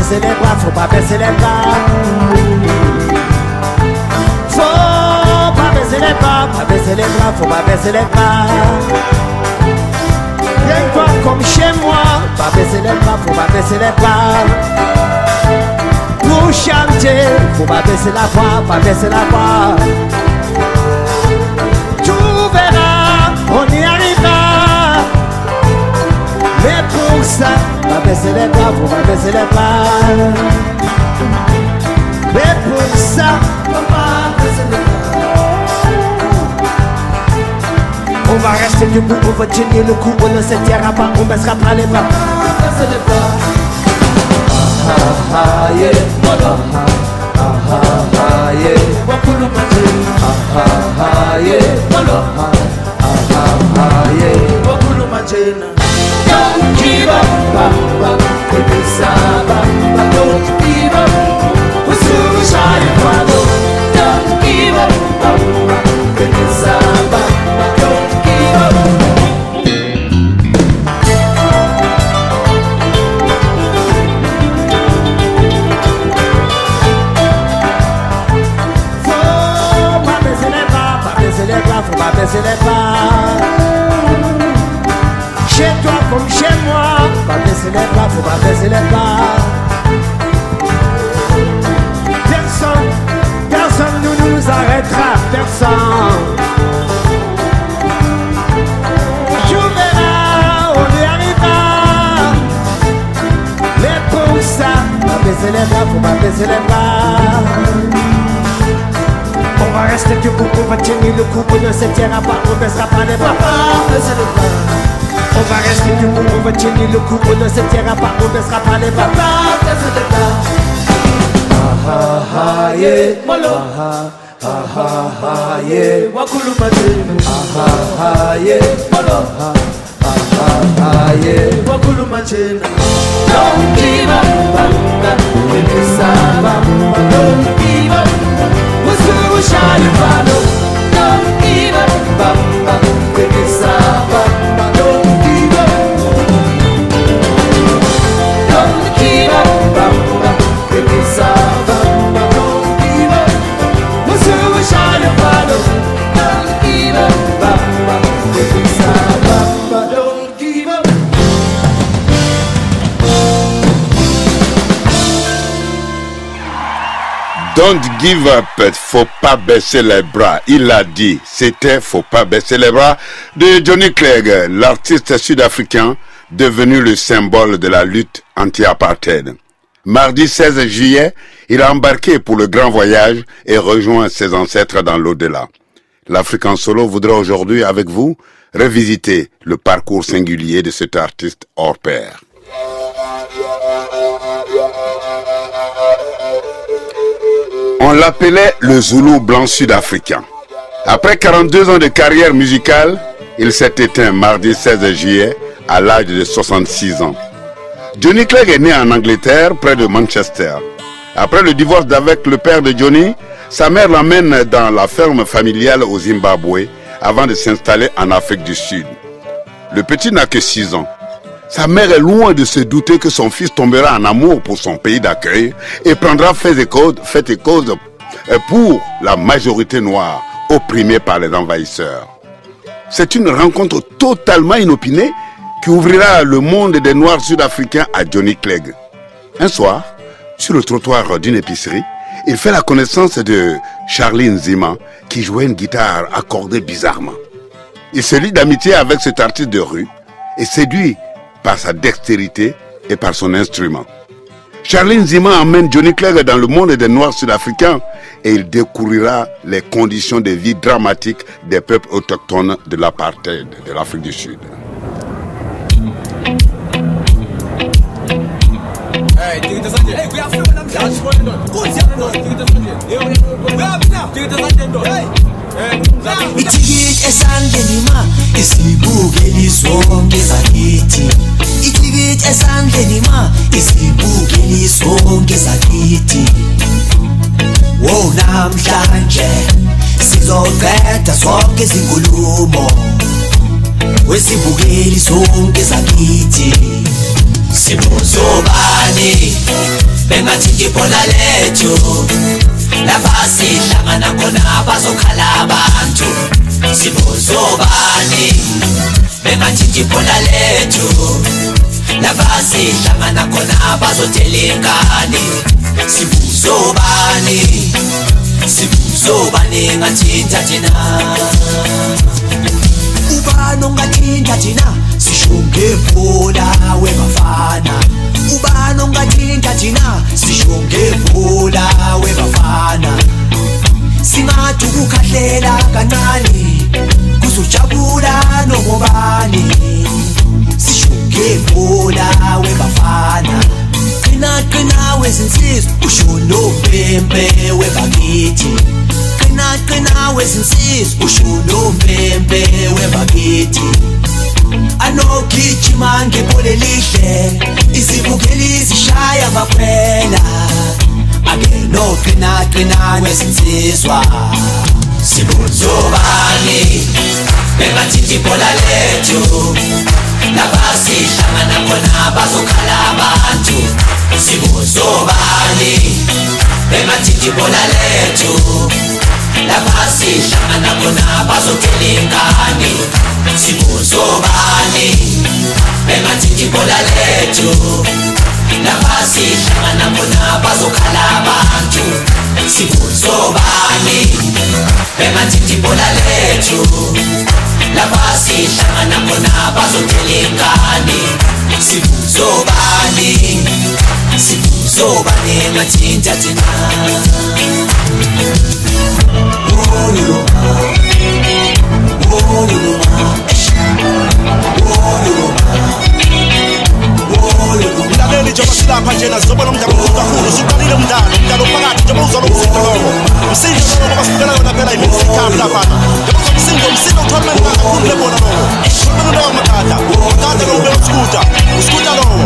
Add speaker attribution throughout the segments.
Speaker 1: baisser les bras, faut pas baisser les bras. Faut pas baisser les bras, pas baisser les bras, faut pas baisser les bras. Rien que toi comme chez moi, pas baisser les bras, faut pas baisser les bras. Pour chanter, faut pas baisser la voix, pas baisser la voix. Tout verra, on y arrivera. Mais pour ça, pas baisser les bras, faut pas baisser les bras. Mais pour ça, faut pas baisser les bras. On va rester debout, on va tenir le coup, on ne se tiendra pas, on baissera pas les bras. Baisser les bras. Ah ah yeah, ah ah yeah, wakulu majina. Ah ah yeah, ah yeah, wakulu majina. Don't give up, Baba, Saba, don't give up. We'll soon shine follow. Don't give up, Baba, Saba, don't give up. Faut pas baisser les bras. Chez toi comme chez moi, pas baisser les bras, faut pas baisser les bras. Personne ne nous arrêtera, personne. Tu verras, on y arrivera. Mais pour ça, pas baisser les bras, faut pas baisser les bras. On va rester debout, on va tenir le coup, on ne se tiendra pas, on baissera pas les bras. On va rester debout, on va tenir le coup, on ne se tiendra pas, on baissera pas les bras. Ah ah yeah, ah ah yeah, wakulu majina. Ah ah yeah, ah yeah, wakulu majina. Don't give up, don't give up. We'll soon shine follow. Don't give up, Baba, Saba, don't give up. Don't give up, Baba, Saba, don't give up. We'll soon shine follow. Don't give up, Baba, Saba, don't give up.
Speaker 2: Don't give up, faut pas baisser les bras. Il l'a dit, c'était faut pas baisser les bras de Johnny Clegg, l'artiste sud-africain devenu le symbole de la lutte anti-apartheid. Mardi 16 juillet, il a embarqué pour le grand voyage et rejoint ses ancêtres dans l'au-delà. L'Afrique en solo voudrait aujourd'hui avec vous revisiter le parcours singulier de cet artiste hors pair. On l'appelait le Zoulou blanc sud-africain. Après 42 ans de carrière musicale, il s'est éteint mardi 16 juillet à l'âge de 66 ans. Johnny Clegg est né en Angleterre, près de Manchester. Après le divorce d'avec le père de Johnny, sa mère l'emmène dans la ferme familiale au Zimbabwe avant de s'installer en Afrique du Sud. Le petit n'a que 6 ans. Sa mère est loin de se douter que son fils tombera en amour pour son pays d'accueil et prendra fait et cause pour la majorité noire opprimée par les envahisseurs. C'est une rencontre totalement inopinée qui ouvrira le monde des Noirs sud-africains à Johnny Clegg. Un soir, sur le trottoir d'une épicerie, il fait la connaissance de Charlie Nzima qui jouait une guitare accordée bizarrement. Il se lie d'amitié avec cet artiste de rue et séduit par sa dextérité et par son instrument. Charlie Nzima emmène Johnny Clegg dans le monde des Noirs sud-africains et il découvrira les conditions de vie dramatiques des peuples autochtones de l'apartheid de l'Afrique du Sud.
Speaker 3: Itikiti esandleni ma isibukeli sonke zakithi. Itikiti esandleni ma isibukeli sonke zakithi. Wo namhlanje sizoqeda sonke izinkulumo. Wesibukeli sonke zakithi. Sibuzobani bengathi ngibhola lethu lapha sihlangana khona bazokhala abantu sibuzobani bengathi ngibhola lethu lapha sihlangana khona bazotela ingane sibuzobani sibuzobani ngathinta thina ubani ongathinta thina sishonge bhola webafana ubani ongathinta thina sishonge bhola webafana singathi ukukhahlela kancane kuzojabula nobani sishonge bhola webafana qina qina wezinsizwa ushono mpempe webakithi qina qina wezinsizwa ushono mpempe webakithi anogijima ngebhola elihle izibukeli zishaya baphela akeno qina qina wezinsizwa sibuzobani bengathi ngibhola lethu lapha sihlangana khona bazokhala abantu sibuzobani bengathi ngibhola lethu lapha sihlangana khona bazotela ingane sibuzobani bengathi ngibhola lethu lapha sihlangana khona bazokhala abantu sibuzobani bengathi ngibhola lethu lapha sihlangana khona bazotela ingane sibuzobani sibuzobani ngathinta thina
Speaker 4: Mlaleli njengoba silapha njena sizobona umdlalo omkhulu kakhulu usuqalile umdlalo phakathi njengoba uzwa lo msindo lowo umsindo lowo ngoba sicela yona phela i-music club laphana njengoba umsindo uthwalumeni kakhulu lebona lowo uthwalumeni lowo matata lowo ube uskuta lowo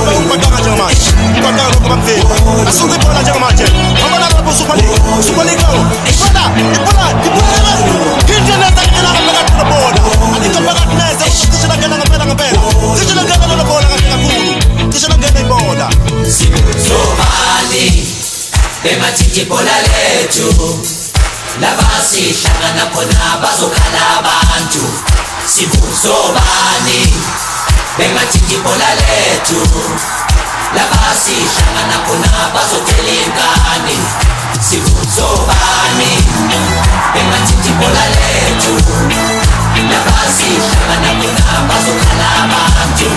Speaker 4: bewumbhaqanga njengamanje umbhaqanga lokho bamfeni asuke ibhola njengamanje hamba nalapho super league lowo ibhola phinde neza ngena phakathi nobona alikho phakathi neza sishila ngena ngempela sishila ngena lelo bola kahle kakhulu sishila ngena ibola
Speaker 3: sibuzobani bengathi ngibhola lethu lapha sihlangana khona bazokhala abantu sibuzobani bengathi ngibhola lethu lapha sihlangana khona bazotela ingane sibuzobani bengathi ngibhola lethu lapha sihlangana khona bazokhala abantu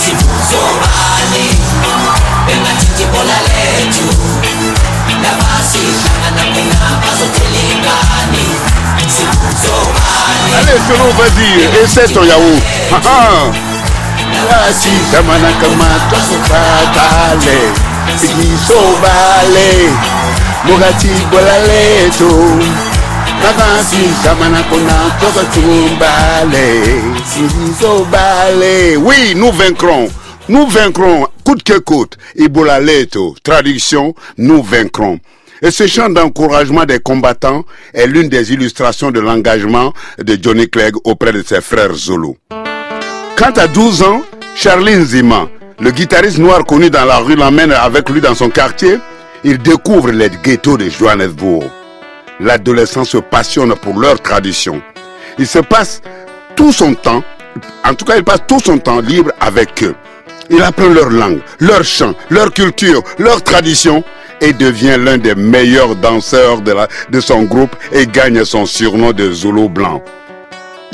Speaker 3: sibuzobani bengathi ngibhola lethu lapha sihlangana khona bazotela ingane sibuzobani.
Speaker 2: Allez, Solo, vas-y, essaie ton yaourt. Si zamana kama tosokatale sigisobale mugati bolaleto Navansi zamana kona tosotumbale sigisobale. Oui, nous vaincrons. Nous vaincrons, coûte que coûte. Ebola Leto, traduction, nous vaincrons. Et ce chant d'encouragement des combattants est l'une des illustrations de l'engagement de Johnny Clegg auprès de ses frères Zulu. Quand à 12 ans, Charline Zima, le guitariste noir connu dans la rue, l'emmène avec lui dans son quartier, il découvre les ghettos de Johannesburg. L'adolescent se passionne pour leur tradition. Il se passe tout son temps, en tout cas il passe tout son temps libre avec eux. Il apprend leur langue, leur chant, leur culture, leur tradition et devient l'un des meilleurs danseurs de son groupe et gagne son surnom de Zulu blanc.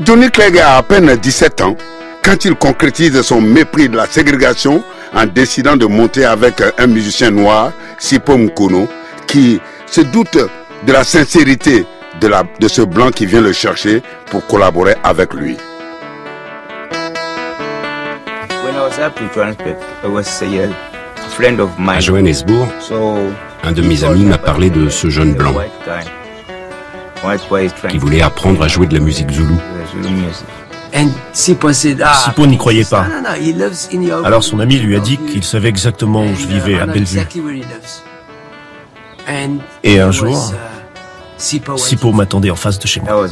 Speaker 2: Johnny Clegg a à peine 17 ans quand il concrétise son mépris de la ségrégation en décidant de monter avec un musicien noir, Sipho Mkono, qui se doute de la sincérité de ce blanc qui vient le chercher pour collaborer avec lui.
Speaker 5: À Johannesburg, un de mes amis m'a parlé de ce jeune blanc qui voulait apprendre à jouer de la musique zoulou.
Speaker 6: Sipho n'y croyait pas. Alors son ami lui a dit qu'il savait exactement où je vivais, à Bellevue. Et un jour, Sipho m'attendait en face de chez moi.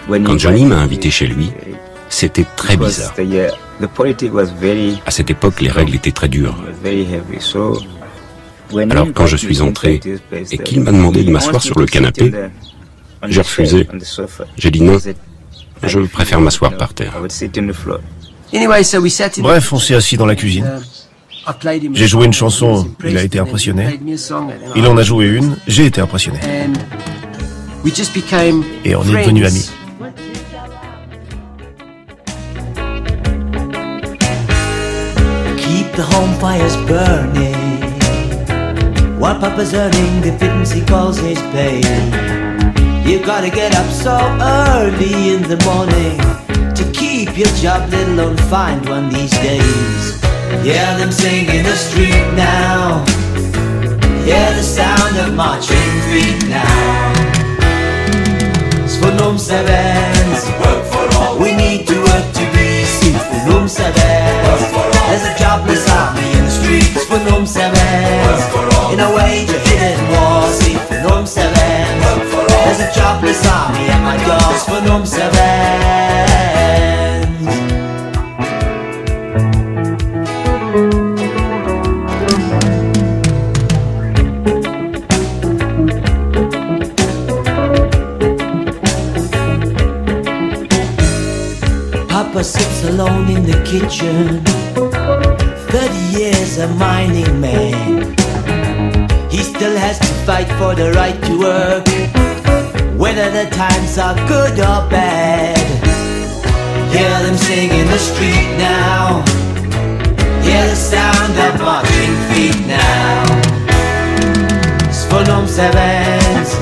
Speaker 5: Quand Johnny m'a invité chez lui, C'était très bizarre. À cette époque, les règles étaient très dures. Alors quand je suis entré et qu'il m'a demandé de m'asseoir sur le canapé, j'ai refusé. J'ai dit non, je préfère m'asseoir par terre.
Speaker 6: Bref, on s'est assis dans la cuisine. J'ai joué une chanson, il a été impressionné. Il en a joué une, j'ai été impressionné. Et on est devenus amis.
Speaker 1: Keep the home fires burning while Papa's earning the pittance he calls his pay. You gotta get up so early in the morning to keep your job, let alone find one these days. Hear them sing in the street now. Hear the sound of marching feet now. Sfonum Sevens, we need to work to be seen. Sfonum Sevens, there's a jobless army in the streets. Sfonum Sevens, in a wage of hidden war. See, Sfonum Sevens, there's a jobless army at my door. Sfonum Sevens. Papa sits alone in the kitchen, 30 years a mining man. He still has to fight for the right to work, whether the times are good or bad. Hear them sing in the street now. Hear the sound of marching feet now. Sfonum Sevens,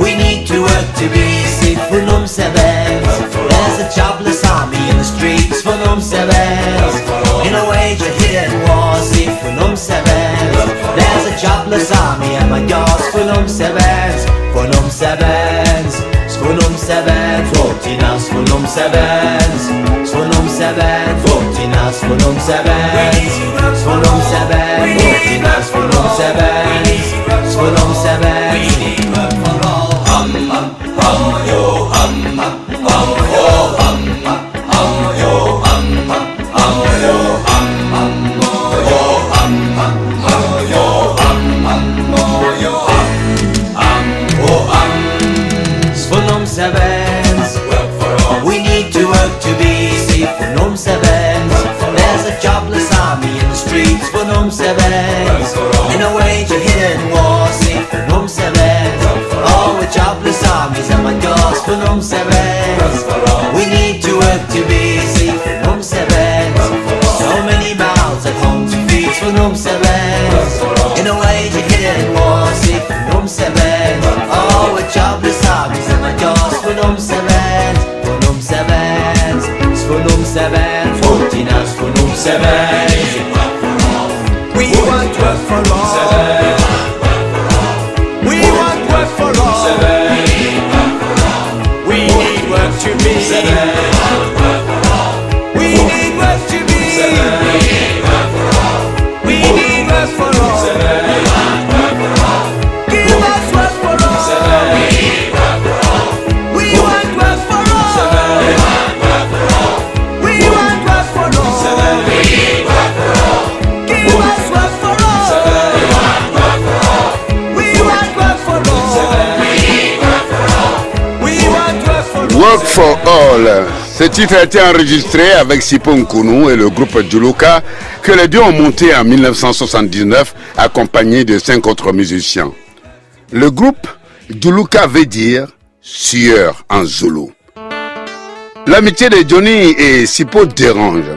Speaker 1: we need to work to be safe. Sfonum Sevens, there's a jobless army in the streets. Sfonum Sevens, in a wage of hidden war. Safe Sfonum Sevens, there's a jobless army at my door. Sfonum Sevens, Sfonum Sevens, Sfonum Sevens, voting us. Sfonum Sevens, Sfonum Sevens, voting us. Sfonum Sevens, Sfonum Sevens, voting us. Sfonum Sevens, Sfonum Sevens. Sfonum Sevens, we need to work to be safe. Sfonum Sevens, there's a jobless army in the streets. Sfonum Sevens, in a wage of hidden war. Safe Sfonum Sevens, all with jobless armies at my door. Sfonum Sevens, we need to work to be safe. Sfonum Sevens, so many mouths at home to feed. Sfonum Sevens, in a wage of hidden war. Safe Sfonum Sevens, all with jobless armies at my door. Sfonum Sevens, Sfonum Sevens, Sfonum Sevens, voting us. Sfonum Sevens, we want work for all. We want work for all. We need work to be. We need work to be. We need work for all. Give us work for all. We want work for all. We want work for all. Give us work for all. We want work for all. We want work for all.
Speaker 2: Work for All. Ce titre a été enregistré avec Sipho Nkunu et le groupe Djuluka que les deux ont monté en 1979 accompagnés de 5 autres musiciens. Le groupe Djuluka veut dire sueur en zoulou. L'amitié de Johnny et Sipho dérange,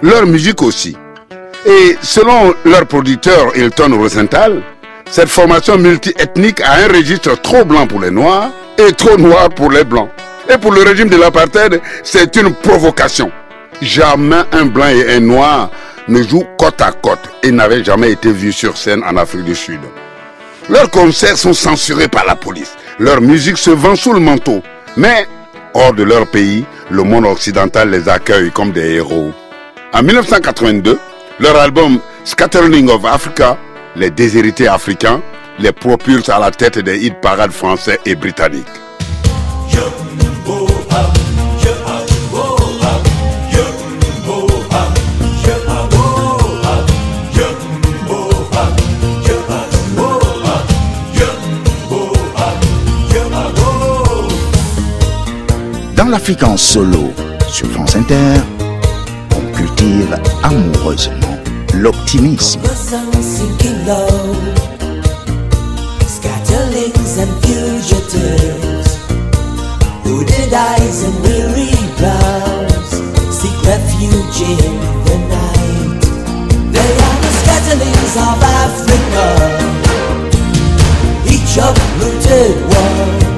Speaker 2: leur musique aussi. Et selon leur producteur Hilton Rosenthal, cette formation multi-ethnique a un registre trop blanc pour les noirs et trop noir pour les blancs. Et pour le régime de l'apartheid, c'est une provocation. Jamais un blanc et un noir ne jouent côte à côte et n'avaient jamais été vus sur scène en Afrique du Sud. Leurs concerts sont censurés par la police. Leur musique se vend sous le manteau. Mais, hors de leur pays, le monde occidental les accueille comme des héros. En 1982, leur album Scattering of Africa, les déshérités africains, les propulse à la tête des hit parades français et britanniques.
Speaker 1: Je
Speaker 7: Dans l'Afrique en solo, sur France Inter, on cultive amoureusement l'optimisme.
Speaker 3: Scatterlings and fugitives, hooded eyes and weary brows, seek refuge in the night. They are the scatterlings of Africa, each uprooted one.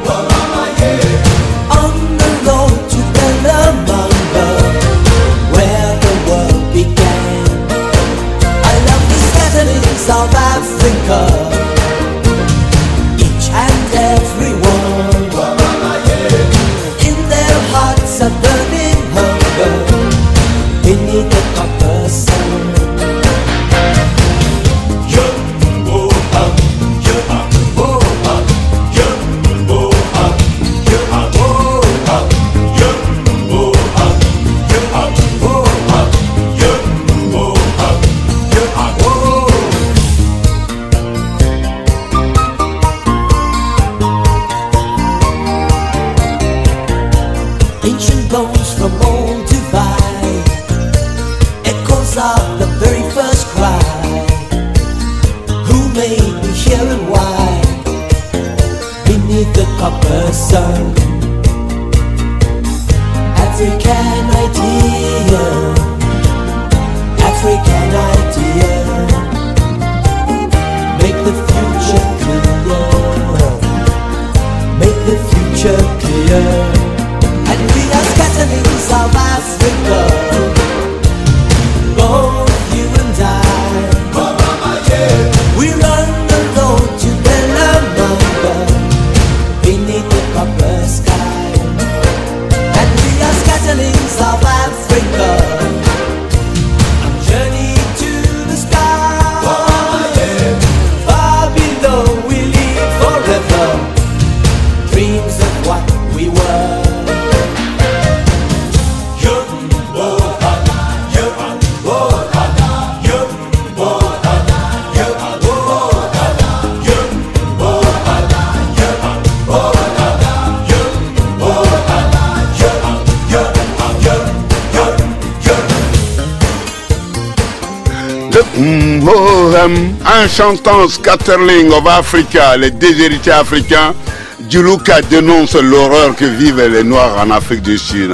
Speaker 3: On the road to Bellamanga, where the world began. I love the scatterlings of Africa, each and every one. In their hearts a burning hunger, beneath the copper sun. Ancient bones from old divide, echoes of the very first cry. Who made me here and why? Beneath the copper sun. African idea, African idea. Make the future clear, make the future clear. And we are scatterlings of Africa, both you and I. We run the road to Bellamanga, beneath the copper sky. And we are scatterlings of Africa, a journey to the sky. Far below we live forever, dreams of what we were.
Speaker 2: En chantant Scatterling of Africa, les déshérités africains, Djuluka dénonce l'horreur que vivent les Noirs en Afrique du Sud.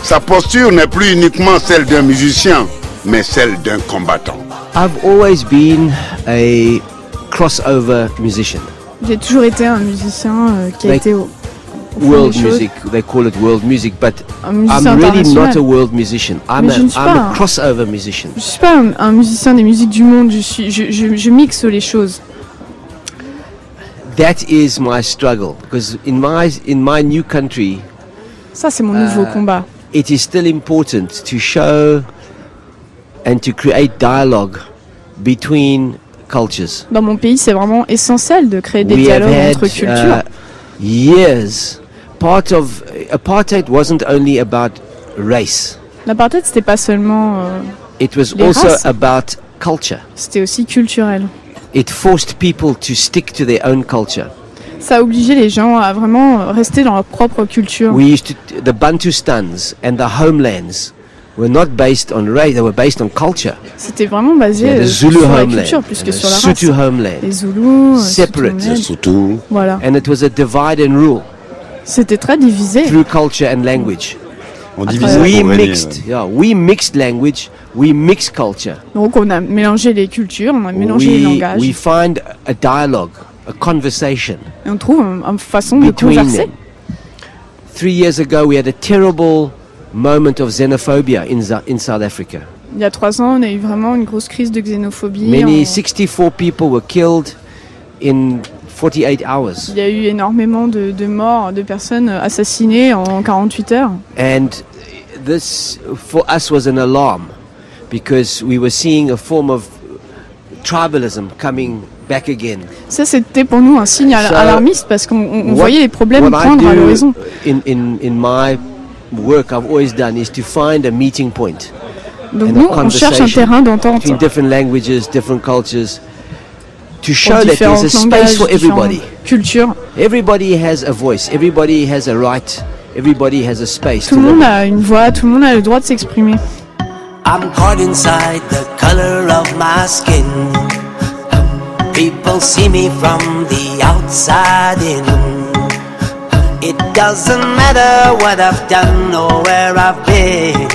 Speaker 2: Sa posture n'est plus uniquement celle d'un musicien, mais celle d'un combattant.
Speaker 1: I've always been a crossover musician.
Speaker 8: J'ai toujours été un musicien qui a été au
Speaker 1: world music, they call it world music, but I'm really not a world musician. I'm a crossover musician.
Speaker 8: Je suis pas un musicien des musiques du monde. Je mixe les choses.
Speaker 1: That is my struggle, because in my new country,
Speaker 8: ça c'est mon nouveau combat.
Speaker 1: It is still important to show and to create dialogue between cultures.
Speaker 8: Dans mon pays, c'est vraiment essentiel de créer des dialogues entre cultures.
Speaker 1: Years. Part of apartheid wasn't only about race.
Speaker 8: L'apartheid, c'était pas seulement
Speaker 1: it was also races. About culture.
Speaker 8: C'était aussi culturel.
Speaker 1: It forced people to stick to their own culture.
Speaker 8: Ça a obligé les gens à vraiment rester dans leur propre culture.
Speaker 1: The Bantustans and the homelands were not based on race, they were based on culture.
Speaker 8: C'était vraiment basé sur la culture plus que sur la race.
Speaker 1: Sotho homeland.
Speaker 8: Les Zoulous,
Speaker 1: separate.
Speaker 2: Sotho.
Speaker 8: Voilà.
Speaker 1: And it was a divide and rule.
Speaker 8: C'était très divisé.
Speaker 1: Through culture and language.
Speaker 2: On divisait
Speaker 1: we mixed language, we mixed culture.
Speaker 8: Donc on a mélangé les cultures, on a mélangé les langages.
Speaker 1: We find a dialogue, a conversation.
Speaker 8: Et on trouve une façon de converser.
Speaker 1: 3 years ago, we had a terrible moment of xenophobia in South Africa.
Speaker 8: Il y a 3 ans, on a eu vraiment une grosse crise de xénophobie.
Speaker 1: 64 people were killed in 48 hours.
Speaker 8: Il y a eu énormément de morts, de personnes assassinées en 48 heures.
Speaker 1: And this, for us, was an alarm, because we were seeing a form of tribalism coming back again.
Speaker 8: Ça, c'était pour nous un signe alarmiste, parce qu'on voyait les problèmes poindre à l'horizon.
Speaker 1: In my work, I've always done is to find a meeting point.
Speaker 8: Donc nous, on cherche un terrain d'entente.
Speaker 1: Between different languages, different cultures. To show that there's a space for everybody.
Speaker 8: Culture.
Speaker 1: Everybody has a voice. Everybody has a right
Speaker 8: Tout le monde a une voix, tout le monde a le droit de s'exprimer.
Speaker 3: I'm caught inside the color of my skin. People see me from the outside in. It doesn't matter what I've done or where I've been.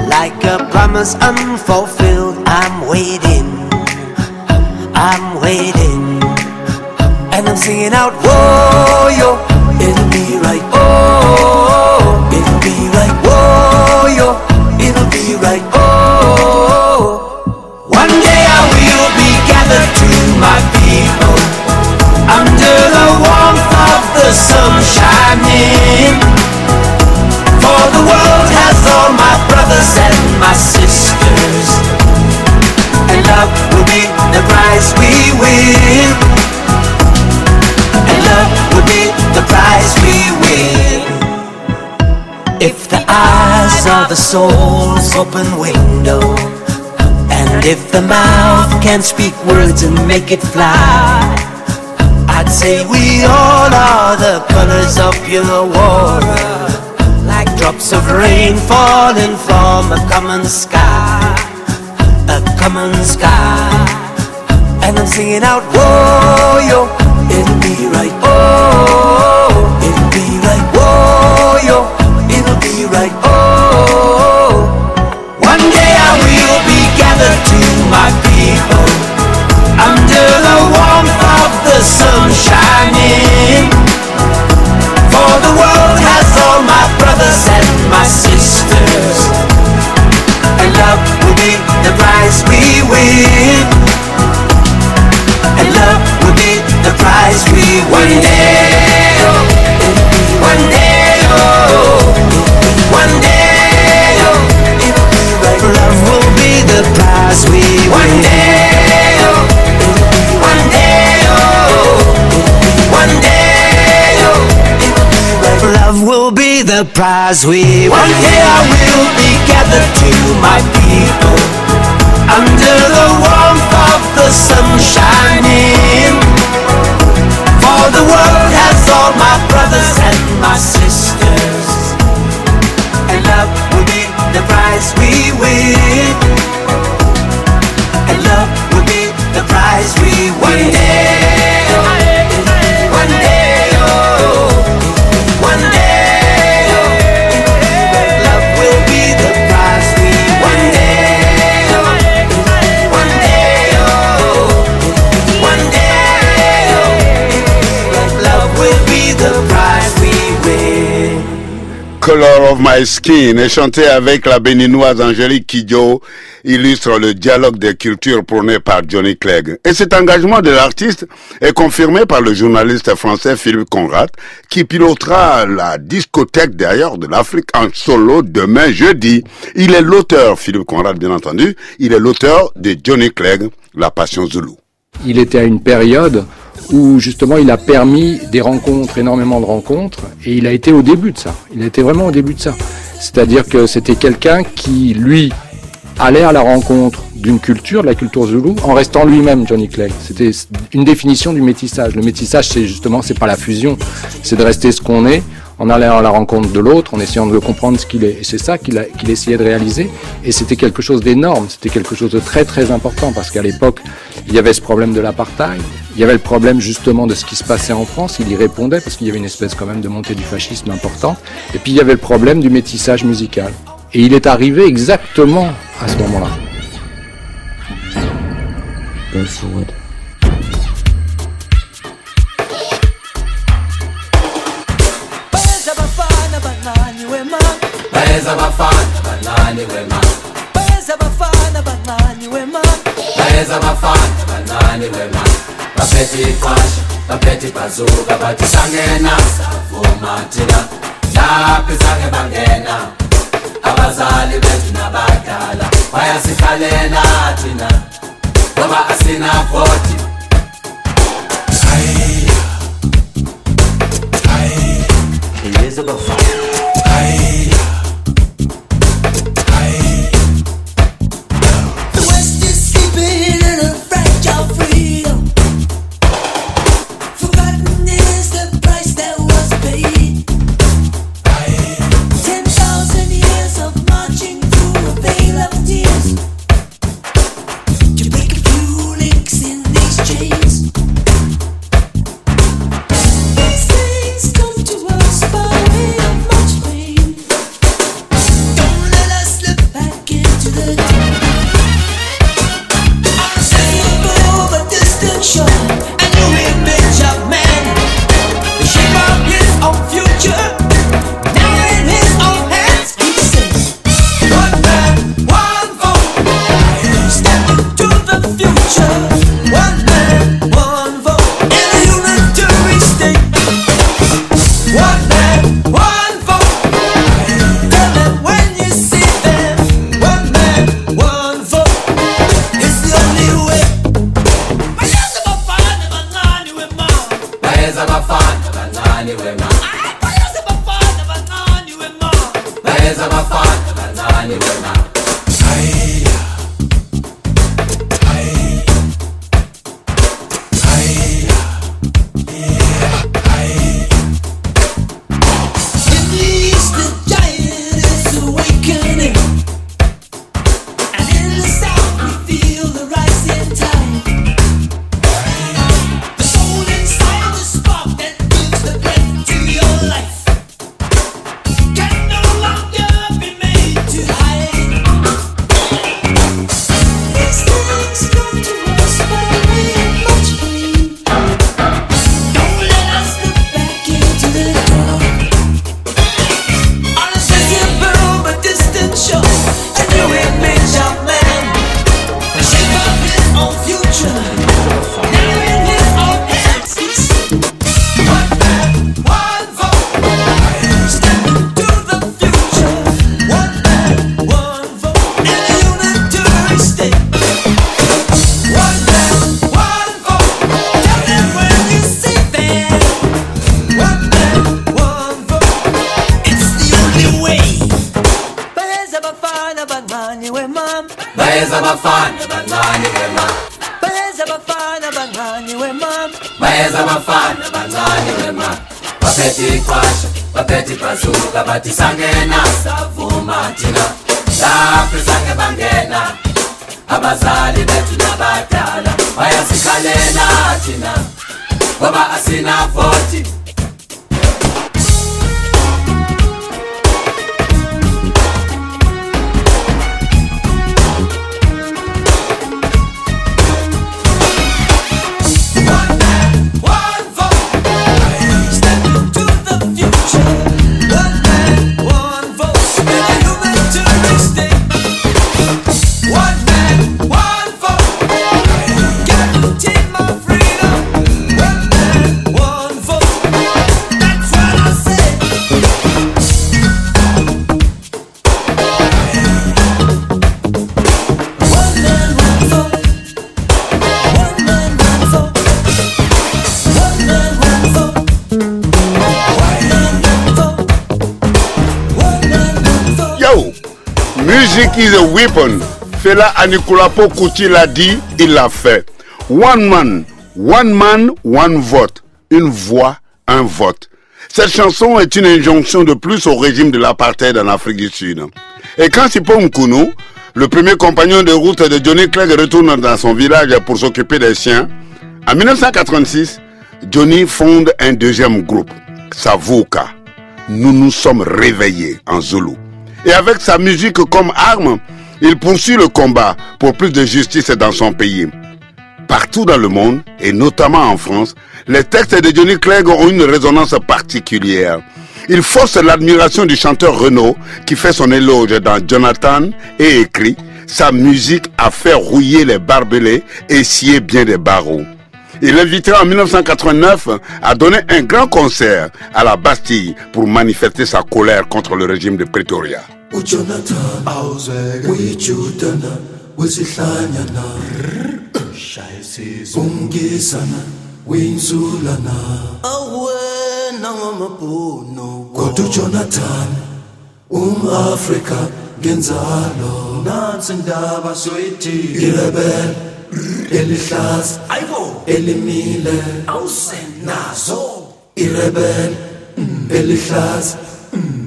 Speaker 3: Like a promise unfulfilled, I'm waiting. I'm waiting. And I'm singing out, whoa, yo, it'll be right. Oh, it'll be right. Whoa, yo, it'll be right. Oh, one day I will be gathered to my people under the warmth of the sun shining. For the world has all my brothers and my sisters, and love will be the prize we win. And love will be the prize we win. If the eyes are the soul's open window, and if the mouth can speak words and make it fly, I'd say we all are the colors of pure water, like drops of rain falling from a common sky, a common sky. And I'm singing out, whoa, yo, it'll be right. Oh, it'll be right. Whoa, yo, it'll be right. Oh, one day I will be gathered to my people under the warmth of the sun shining. For the world has all my brothers and my sisters, and love will be the prize we win. And love will be the prize we win. One day, oh, one day, oh, one day, oh, it'll be right. Love will be the prize we win. One day, oh, one day, oh, one day, oh, it'll be right. Love will be the prize we win. One day I will be gathered to my people under the warmth of the sun shining. For the world has all my brothers and my sisters, and love will be the prize we win. And love will be the prize we win. One day, oh, one day, oh, one day, oh, love will be the prize we win. One day, oh, one day, oh, one day, oh, love will be the prize we win.
Speaker 2: Color of My Skin est chanté avec la béninoise Angélique Kidjo, illustre le dialogue des cultures prôné par Johnny Clegg. Et cet engagement de l'artiste est confirmé par le journaliste français Philippe Conrad, qui pilotera la discothèque d'ailleurs de l'Afrique en solo demain jeudi. Il est l'auteur, Philippe Conrad bien entendu, il est l'auteur de Johnny Clegg, La Passion Zoulou.
Speaker 9: Il était à une période où justement il a permis des rencontres, énormément de rencontres, et il a été au début de ça. Il a été vraiment au début de ça. C'est-à-dire que c'était quelqu'un qui, lui, allait à la rencontre d'une culture, de la culture zoulou, en restant lui-même Johnny Clegg. C'était une définition du métissage. Le métissage, c'est justement, c'est pas la fusion, c'est de rester ce qu'on est, en allant à la rencontre de l'autre, en essayant de comprendre ce qu'il est. Et c'est ça qu'il essayait de réaliser. Et c'était quelque chose d'énorme, c'était quelque chose de très très important, parce qu'à l'époque, il y avait ce problème de l'apartheid, il y avait le problème justement de ce qui se passait en France, il y répondait, parce qu'il y avait une espèce quand même de montée du fascisme importante. Et puis il y avait le problème du métissage musical. Et il est arrivé exactement à ce moment-là.
Speaker 1: Abazali bethu nabadala bayasikhalela thina ngoba asina voti. Elizabeth the West is sleeping in a fragile freedom. Forgotten is the price that was paid. bayeza bafana bancane wema. Bathi sangena savuma thina lapho sange bangena abazali bethu nabadala bayasikhalela thina ngoba asina voti.
Speaker 2: Music is a weapon. Fela Anikulapo Kuti l'a dit, il l'a fait. One man, one vote. Une voix, un vote. Cette chanson est une injonction de plus au régime de l'apartheid en Afrique du Sud. Et quand Sipo Nkunu, le premier compagnon de route de Johnny Clegg, retourne dans son village pour s'occuper des siens, en 1986, Johnny fonde un deuxième groupe, Savuka. Nous nous sommes réveillés en Zoulou. Et avec sa musique comme arme, il poursuit le combat pour plus de justice dans son pays. Partout dans le monde, et notamment en France, les textes de Johnny Clegg ont une résonance particulière. Il force l'admiration du chanteur Renaud qui fait son éloge dans Jonathan et écrit « Sa musique a fait rouiller les barbelés et scier bien des barreaux ». Il invitera en 1989 à donner un grand concert à la Bastille pour manifester sa colère contre le régime de Pretoria.
Speaker 1: Africa genzalo nansi indaba soyithi irebel elihlaza ayibo elimile awusenazo irebel elihlaza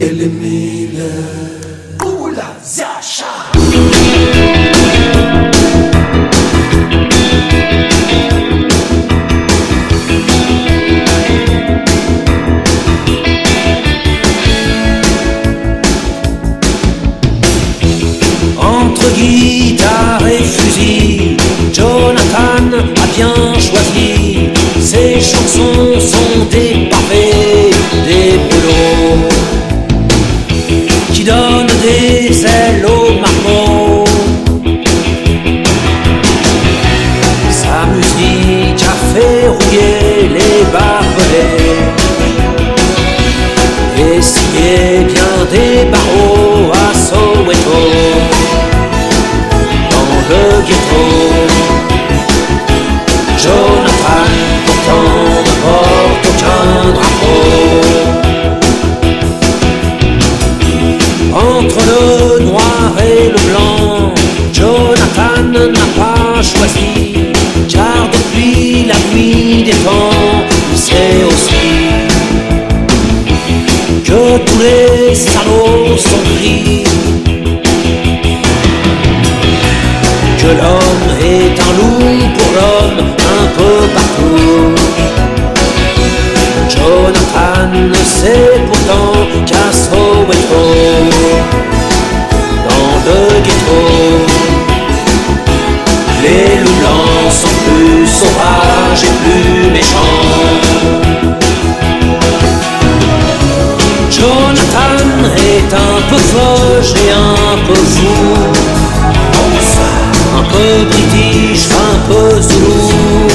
Speaker 1: elimile qula ziyasha.
Speaker 3: Entre guitare et fusil, Jonathan a bien choisi. Ses chansons sont des pavés, des boulots qui donnent les salauds sont pris, que l'homme est un loup pour l'homme un peu partout. Jonathan sait pourtant qu'à Soweto, dans le ghetto, les loups blancs sont plus sauvages et plus méchants. Jonathan est un peu foge et un peu fou, un peu british, un peu zoulou.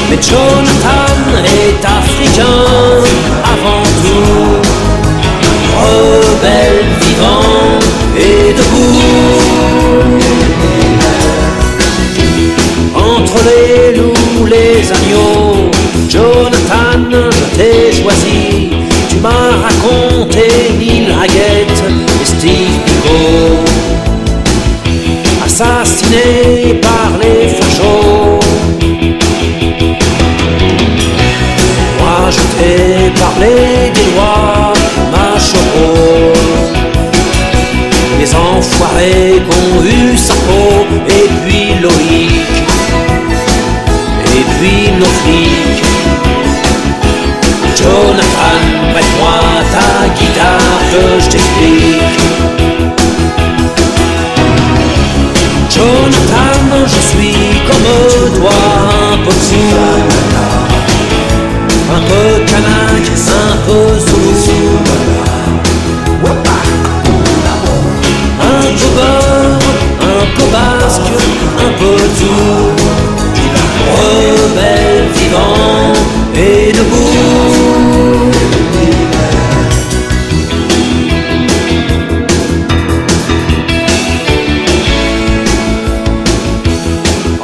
Speaker 3: Mais Jonathan est africain avant tout, rebelle, vivant et debout. Entre les loups, les agneaux, Jonathan, je t'ai choisi. Tu m'as raconté Neil Haggett et Steve Biko, assassinés par les fachos. Moi je t'ai parlé des lois Machopo, les enfoirés qu'ont eu Sarko, et puis Loïc, et puis nos flics. Jonathan, prête-moi ta guitare que je t'explique. Jonathan, je suis comme toi, un peu fou, un peu kanak, un peu zoulou, un peu beurre, un peu basque, un peu tout, rebelle, vivant et debout.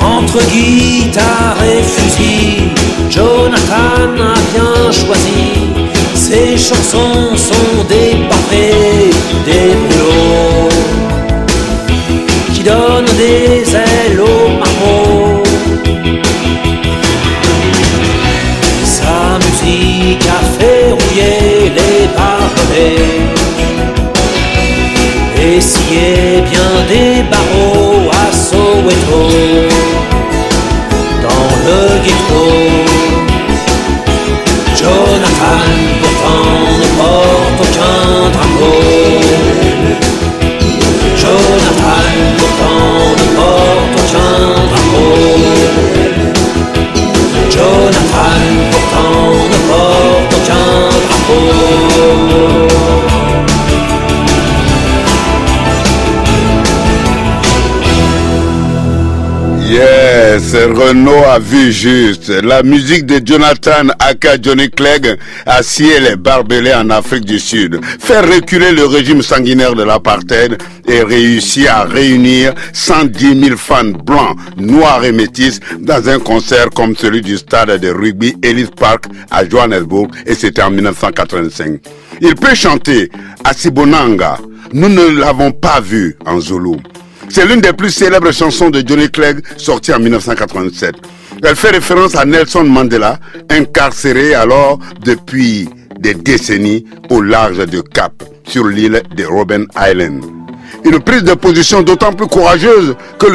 Speaker 3: Entre guitare et fusil, Jonathan a bien choisi. Ses chansons sont des pavés, des brûlots qui donnent des ailes aux marmots. Sa musique a fait rouiller les barbelés et scier bien des barreaux à Soweto, dans le ghetto. Jonathan pourtant ne porte aucun drapeau. Jonathan pourtant ne porte aucun drapeau. Jonathan pourtant ne porte aucun drapeau.
Speaker 2: Yes, Renaud a vu juste. La musique de Jonathan aka Johnny Clegg a scié les barbelés en Afrique du Sud, faire reculer le régime sanguinaire de l'apartheid et réussi à réunir 110 000 fans blancs, noirs et métis dans un concert comme celui du stade de rugby Ellis Park à Johannesburg, et c'était en 1985. Il peut chanter Asibonanga, nous ne l'avons pas vu en zoulou. C'est l'une des plus célèbres chansons de Johnny Clegg, sortie en 1987. Elle fait référence à Nelson Mandela, incarcéré alors depuis des décennies au large de Cap, sur l'île de Robben Island. Une prise de position d'autant plus courageuse que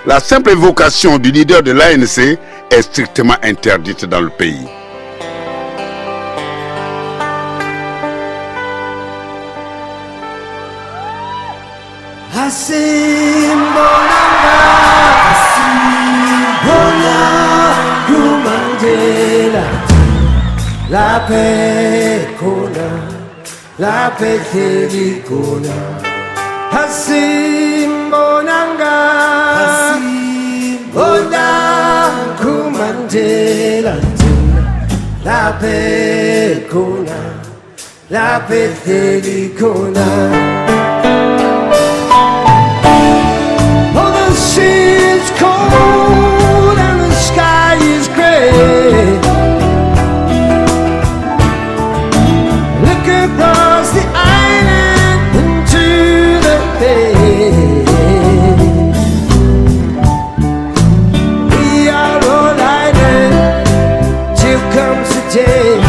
Speaker 2: la simple évocation du leader de l'ANC est strictement interdite dans le pays.
Speaker 1: La paix la paix telikona, Hasimbonanga, Ola Kumandela, la paix telikona. It's cold and the sky is gray. Look across the island into the bay. We are all island till comes the day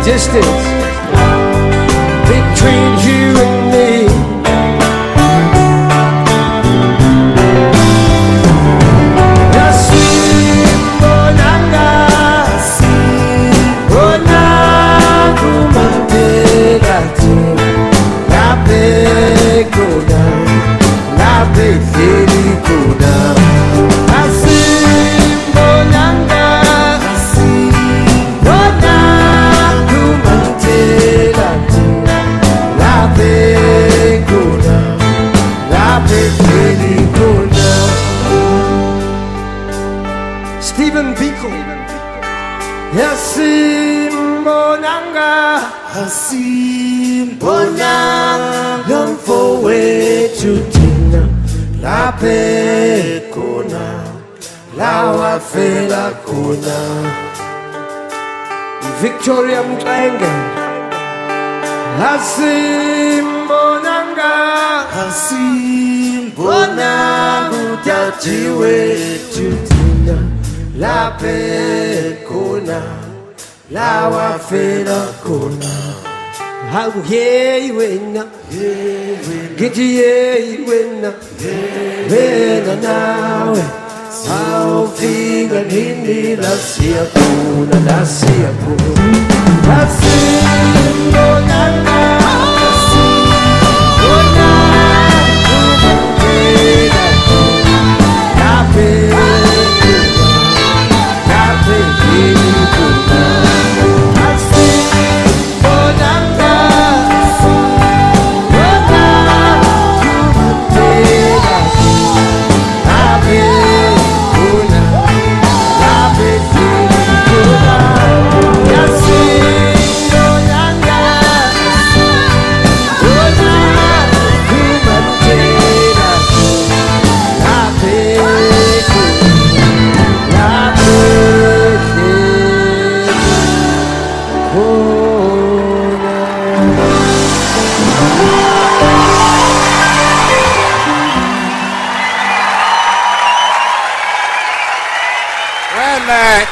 Speaker 1: distance between you and me. Stephen Biko Yasimbonanga Yasimbonanga Yamfowe Chutina La Pekona La Wafela Kona Victoria Mklenge Yasimbonanga Yasimbonanga Utachiwe Chutina La Pekona La Wafela Kona How ye win Get ye win Wena nawe How finger hindi La siya kuna La siya kuna La siya kuna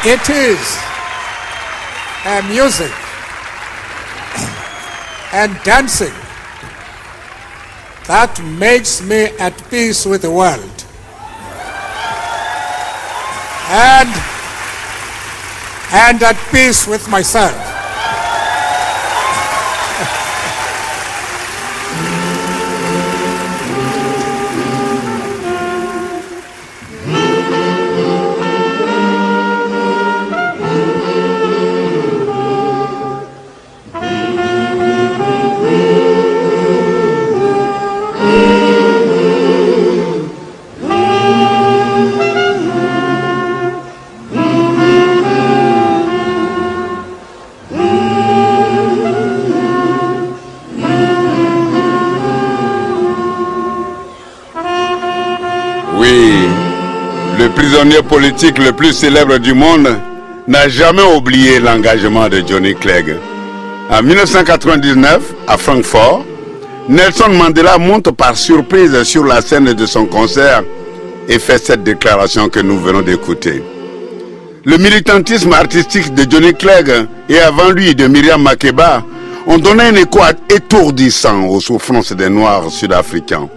Speaker 10: It is music and dancing that makes me at peace with the world. And at peace with myself.
Speaker 2: Le prisonnier politique le plus célèbre du monde n'a jamais oublié l'engagement de Johnny Clegg. En 1999, à Francfort, Nelson Mandela monte par surprise sur la scène de son concert et fait cette déclaration que nous venons d'écouter. Le militantisme artistique de Johnny Clegg et avant lui de Miriam Makeba ont donné un écho étourdissant aux souffrances des Noirs sud-africains.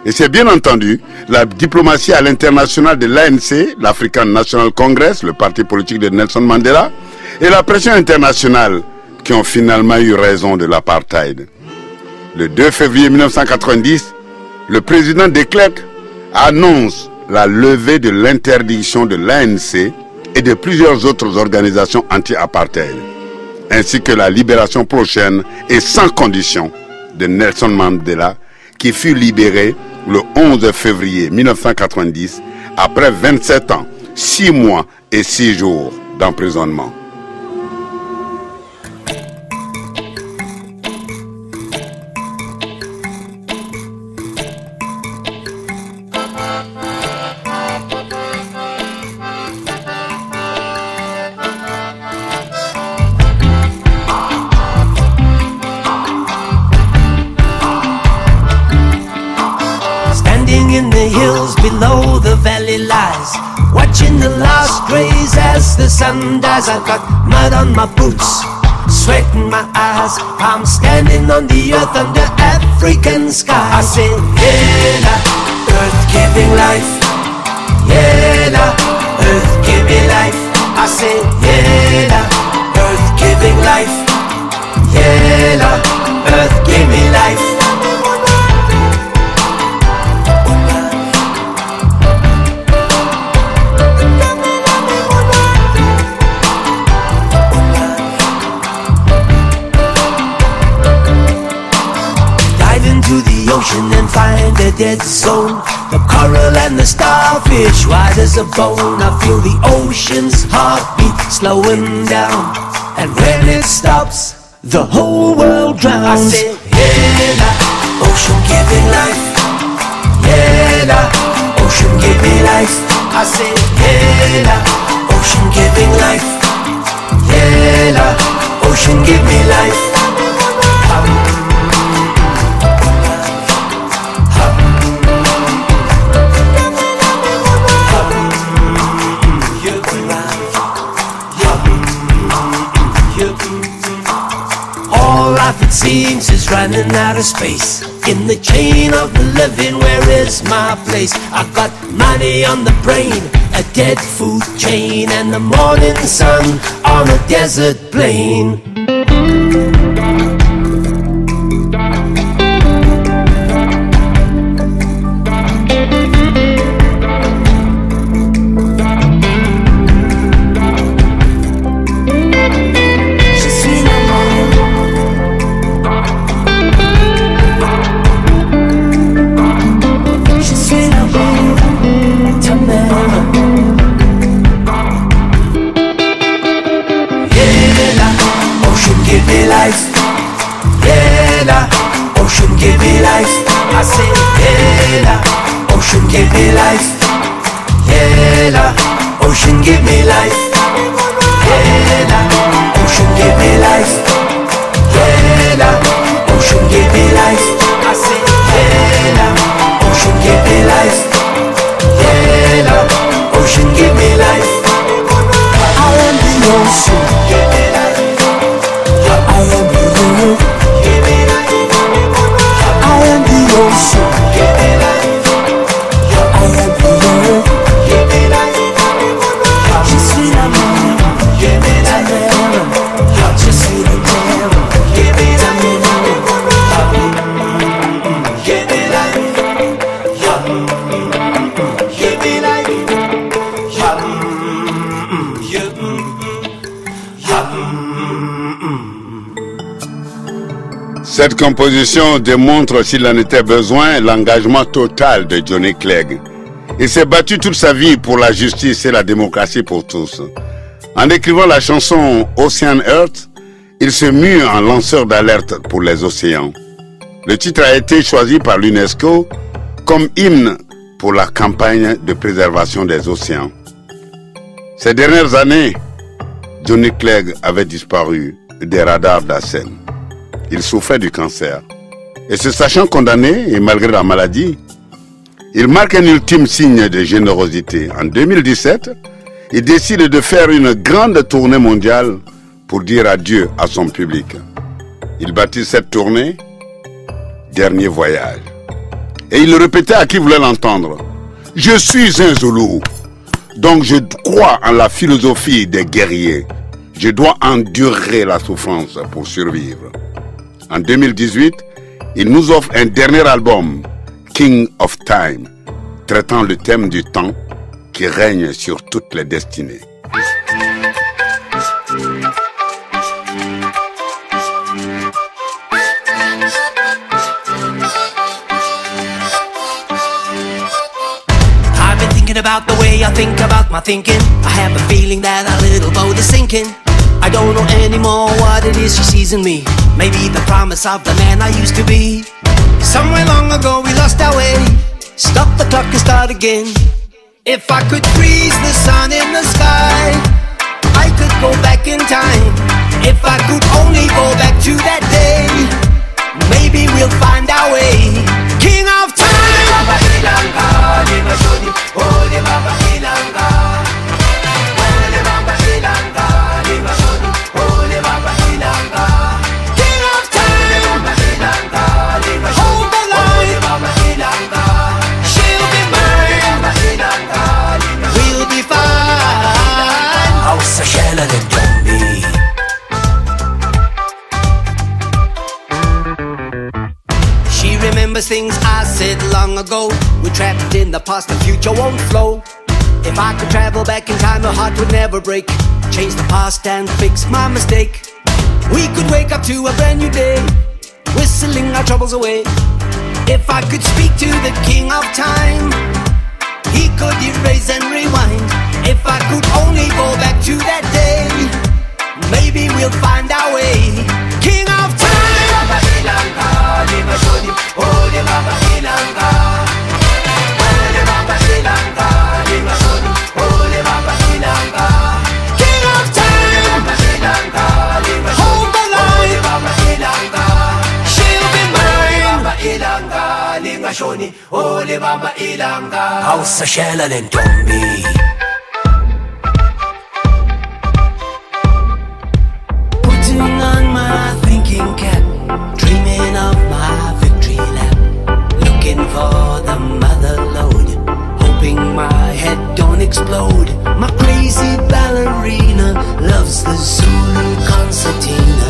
Speaker 2: Et c'est bien entendu la diplomatie à l'international de l'ANC, l'African National Congress, le parti politique de Nelson Mandela, et la pression internationale qui ont finalement eu raison de l'apartheid. Le 2 février 1990, le président de Klerk annonce la levée de l'interdiction de l'ANC et de plusieurs autres organisations anti-apartheid, ainsi que la libération prochaine et sans condition de Nelson Mandela, qui fut libéré le 11 février 1990 après 27 ans, 6 mois et 6 jours d'emprisonnement.
Speaker 3: Below the valley lies, watching the last rays as the sun dies. I've got mud on my boots, sweat in my eyes. I'm standing on the earth under African sky. I say, Yela, earth giving life. Yela, earth giving life. I say, Yela, earth giving life. Yela, earth give me life. Ocean and find a dead zone. The coral and the starfish white as a bone. I feel the ocean's heartbeat slowing down, and when it stops, the whole world drowns. I say, Yela, ocean give me life. Yela, ocean give me life. I say, Yela, ocean giving life. Yela, ocean give me life. Life it seems is running out of space. In the chain of the living, where is my place? I got money on the brain, a dead food chain, and the morning sun on a desert plain. Ocean give me life. I say, Yela, ocean give me life. Yela, ocean give me life. Yela, ocean give me life. Yela, ocean give me life. I say, Yela, ocean give me life. Yela, ocean give me life. I am the ocean, give me life. I am the earth. Ocean, give me life. I am the earth. Give me life. Je suis la mer. Give me life. Je suis la terre. Give me life. Give me life. Give me life.
Speaker 2: Cette composition démontre, s'il en était besoin, l'engagement total de Johnny Clegg. Il s'est battu toute sa vie pour la justice et la démocratie pour tous. En écrivant la chanson Ocean Earth, il se mue en lanceur d'alerte pour les océans. Le titre a été choisi par l'UNESCO comme hymne pour la campagne de préservation des océans. Ces dernières années, Johnny Clegg avait disparu des radars de la scène. Il souffrait du cancer. Et se sachant condamné, et malgré la maladie, il marque un ultime signe de générosité. En 2017, il décide de faire une grande tournée mondiale pour dire adieu à son public. Il baptise cette tournée « Dernier voyage ». Et il répétait à qui voulait l'entendre « Je suis un Zoulou, donc je crois en la philosophie des guerriers. Je dois endurer la souffrance pour survivre ». En 2018, il nous offre un dernier album, King of Time, traitant le thème du temps qui règne sur toutes les destinées.
Speaker 3: I've been thinking about the way I think about my thinking. I have a feeling that a little boat is sinking. I don't know anymore what it is she sees in me. Maybe the promise of the man I used to be. Somewhere long ago we lost our way. Stop the clock and start again. If I could freeze the sun in the sky, I could go back in time. If I could only go back to that day, maybe we'll find our way. King of time. Baba Famous things I said long ago. We're trapped in the past, the future won't flow. If I could travel back in time, my heart would never break. Change the past and fix my mistake. We could wake up to a brand new day, whistling our troubles away. If I could speak to the king of time, he could erase and rewind. If I could only go back to that day, maybe we'll find our way. King of time. Shoni, Ole Baba Ilanga, House of Shellal and Tombi. Putting on my thinking cap, dreaming of my victory lap, looking for the mother lode, hoping my head don't explode. My crazy ballerina loves the Zulu concertina,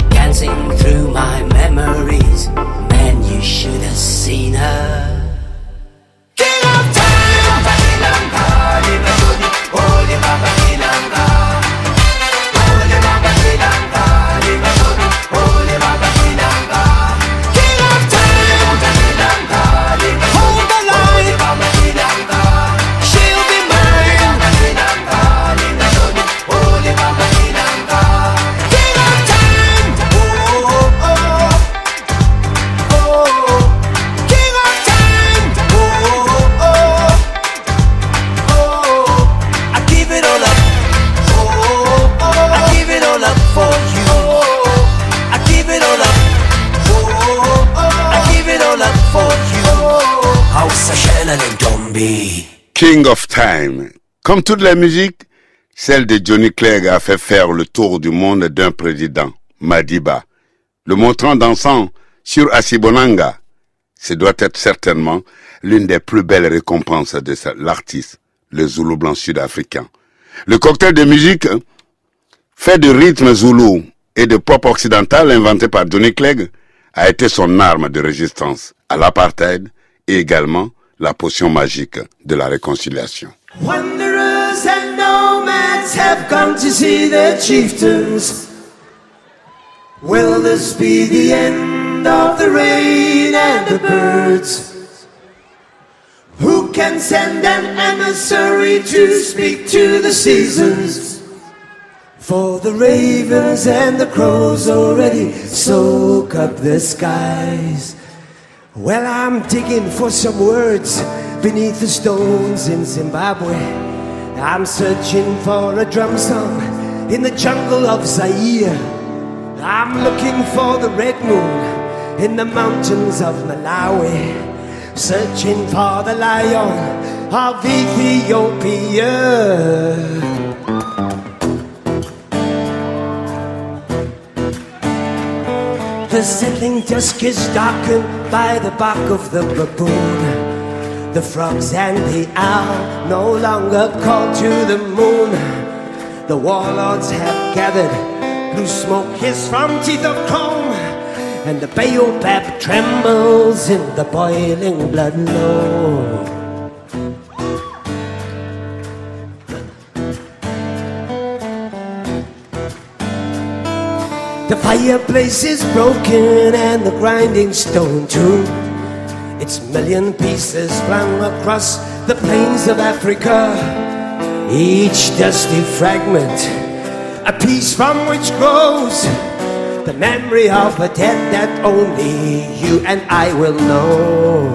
Speaker 3: dancing through my memories. Man, you should have seen her. King of time. Baba Ilanga, Libashoni, Ole Baba Ilanga, Ole Baba Ilanga, Libashoni, Ole Baba Ilanga. King of time. Baba Ilanga, Libashoni, hold the line. Ole Baba Ilanga, she'll be mine. Baba Ilanga, Libashoni, Ole Baba Ilanga. King of time. Oh, oh, oh.
Speaker 2: King of Time. Comme toutes les musiques, celle de Johnny Clegg a fait faire le tour du monde d'un président, Madiba, le montrant dansant sur Asibonanga. Ce doit être certainement l'une des plus belles récompenses de l'artiste, le Zoulou blanc sud-africain. Le cocktail de musique fait de rythme zoulou et de pop occidental inventé par Johnny Clegg a été son arme de résistance à l'apartheid et également la potion magique de la réconciliation.
Speaker 1: Wanderers and nomads have come to see their chieftains. Will this be the end of the rain and the birds? Who can send an emissary to speak to the seasons? For the ravens and the crows already soak up the skies. Well, I'm digging for some words beneath the stones in Zimbabwe. I'm searching for a drum song in the jungle of Zaire. I'm looking for the red moon in the mountains of Malawi. Searching for the lion of Ethiopia. The settling dusk is darkened by the bark of the baboon. The frogs and the owl no longer call to the moon. The warlords have gathered, blue smoke hiss from teeth of comb, and the baobab trembles in the boiling blood low. The fireplace is broken and the grinding stone too. Its million pieces flung across the plains of Africa. Each dusty fragment, a piece from which grows the memory of a death that only you and I will know.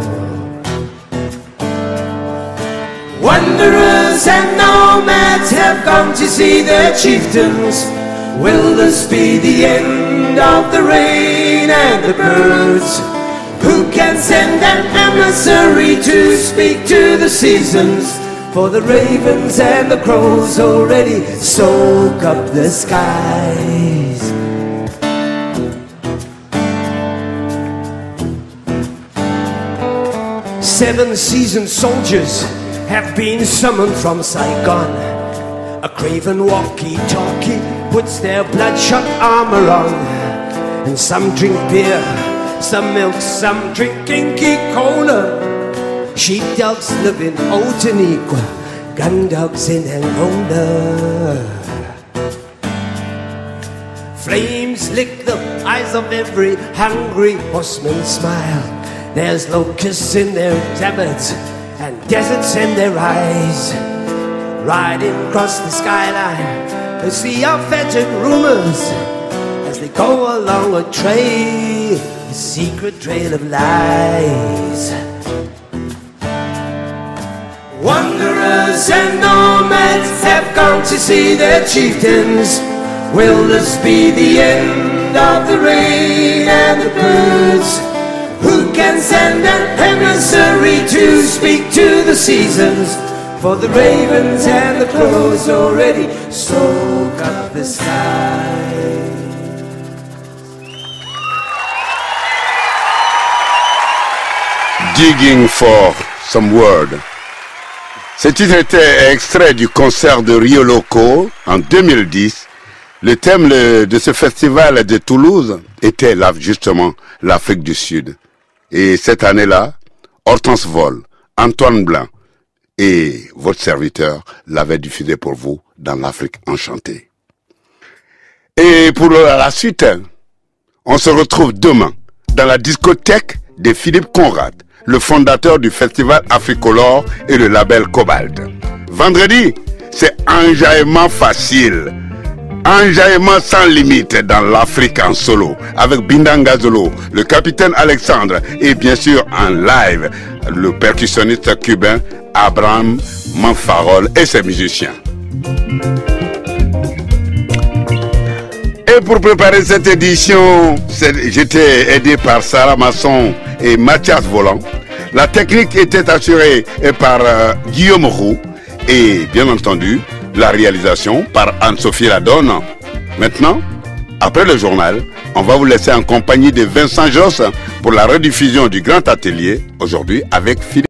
Speaker 1: Wanderers and nomads have come to see their chieftains. Will this be the end of the rain and the birds? Who can send an emissary to speak to the seasons? For the ravens and the crows already soak up the skies. Seven seasoned soldiers have been summoned from Saigon. A craven walkie-talkie puts their bloodshot armor on, and some drink beer some milk, some drinking Coca-Cola. Sheepdogs live in Otaniqua, gun dogs in Angola. Flames lick the eyes of every hungry horseman's smile. There's locusts in their tabards and deserts in their eyes. Riding across the skyline, they see our fettered rumors as they go along a trail, a secret trail of lies. Wanderers and nomads have gone to see their chieftains. Will this be the end of the rain and the birds? Who can send an emissary to speak to the seasons? For the ravens and the crows already soak up the sky.
Speaker 2: Digging for some word. Ce titre était extrait du concert de Rio Loco en 2010. Le thème de ce festival de Toulouse était justement l'Afrique du Sud. Et cette année-là, Hortense Vol, Antoine Blanc et votre serviteur l'avaient diffusé pour vous dans l'Afrique enchantée. Et pour la suite, on se retrouve demain dans la discothèque de Philippe Conrad, le fondateur du festival Africolor et le label Cobalt. Vendredi, c'est enjaillement facile. Enjaillement sans limite dans l'Afrique en solo, avec Bindanga Zolo, le capitaine Alexandre et bien sûr en live, le percussionniste cubain Abraham Manfarol et ses musiciens. Et pour préparer cette édition, j'étais aidé par Sarah Masson et Mathias Volant. La technique était assurée par Guillaume Roux et bien entendu la réalisation par Anne-Sophie Ladonne. Maintenant, après le journal, on va vous laisser en compagnie de Vincent Josse pour la rediffusion du Grand Atelier, aujourd'hui avec Philippe.